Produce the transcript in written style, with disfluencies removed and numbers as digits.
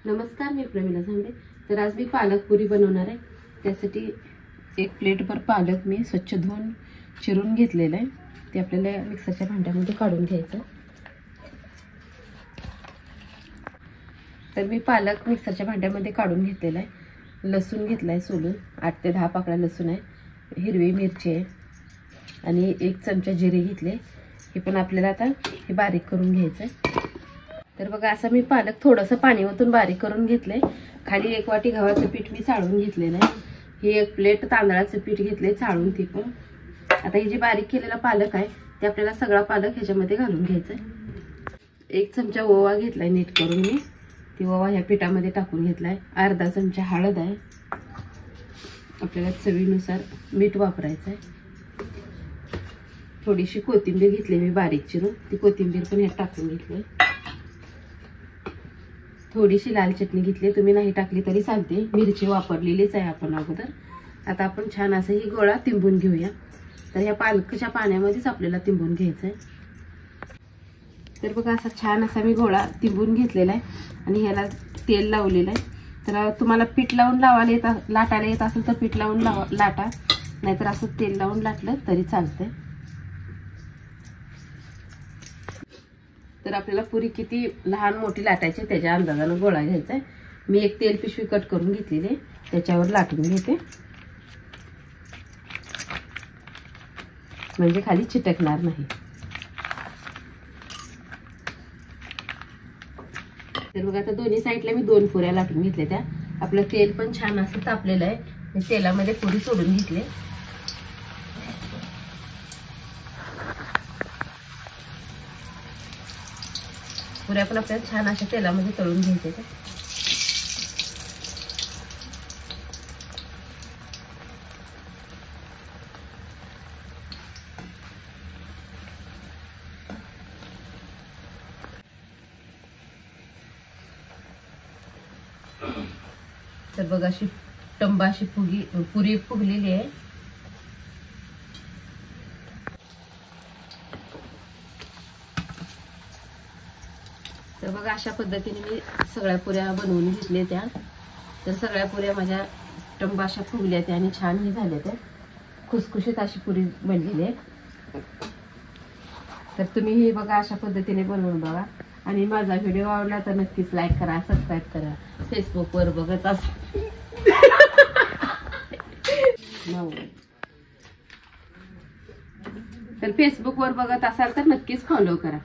नमस्कार, मी प्रमिला झांबे। तर आज मी पालक पुरी बनवणार आहे। त्यासाठी एक प्लेटभर पालक मी स्वच्छ धुवून चिरून घेतलेला आहे। ते आपल्याला मिक्सरच्या भांड्यामध्ये काढून घ्यायचं। तर मी पालक मिक्सरच्या भांड्यामध्ये काढून घेतलेला आहे। लसूण घेतलाय सोलून, 8 ते 10 पाकळ्या लसूण आहे, हिरवी मिरची आहे आणि 1 चमचा जिरे घेतले। हे पण आपल्याला आता हे बारीक करून घ्यायचं आहे। तर बघा, असं मी पालक थोडंसं पाणी ओतून बारीक करून घेतले। खाली 1 वाटी गव्हाचं पीठ मी चाळून घेतलेलं आहे। ही 1 प्लेट तांदळाचं पीठ घेतले चाळून ती पण। आता हे जे बारीक केलेला पालक आहे ते आपल्याला सगळा पालक ह्याच्यामध्ये घालून घ्यायचा आहे। 1 चमचा ओवा घेतलाय नीट करून मी, ती ओवा ह्या पिठामध्ये टाकून घेतलाय। अर्धा चमचा हळद आहे, आपल्याला चवीनुसार मीठ वापरायचं आहे। थोडीशी कोथिंबीर घेतली मी बारीक चिरून, ती कोथिंबीर पण ह्यात टाकून घेतली। थोडीशी लाल चटणी घेतली, तुम्ही नाही टाकली तरी चालते, मिरची वापरलेलीच आहे आपण अगोदर। आता आपण छान असं ही गोळा तिंबून घेऊया। तर या पालकाच्या पाण्यामध्येच आपल्याला तिंबून घ्यायचं आहे। तर बघा, असा छान असा मी गोळा तिंबून घेतलेला आहे आणि ह्याला तेल लावलेलं आहे। तर तुम्हाला पीठ लावून लाटायला येत असेल तर पीठ लावून लाटा, नाहीतर असं तेल लावून लाटलं तरी चालतंय। तर आपल्याला पुरी किती लहान मोठी लाटायची त्याच्या अंदाजाने गोळा घ्यायचा आहे। मी एक तेल पिशवी कट करून घेतलेली आहे, त्याच्यावर लाटून घेते, म्हणजे खाली चिटकणार नाही। तर बघा, आता दोन्ही साईडला मी 2 पुऱ्या लाटून घेतल्या। त्या आपलं तेल पण छान असं तापलेलं आहे, मी तेलामध्ये पुरी सोडून घेतली। पुऱ्या पण आपल्याला छान अशा तेलामध्ये तळून घ्यायचे। तर बघा, अशी टंबाशी पुरी फुगलेली आहे। तर बघा, अशा पद्धतीने मी सगळ्या पुऱ्या बनवून घेतल्या त्या। तर सगळ्या पुऱ्या माझ्या टंबाशा फुगल्या त्या आणि छान ही झाल्या त्या, खुसखुशीत अशी पुरी बनलेली आहे। तर तुम्ही ही बघा अशा पद्धतीने बनवून बघा आणि माझा व्हिडिओ आवडला तर नक्कीच लाईक करा, सबस्क्राईब करा। फेसबुकवर बघत तर फेसबुकवर बघत असाल तर नक्कीच फॉलो करा।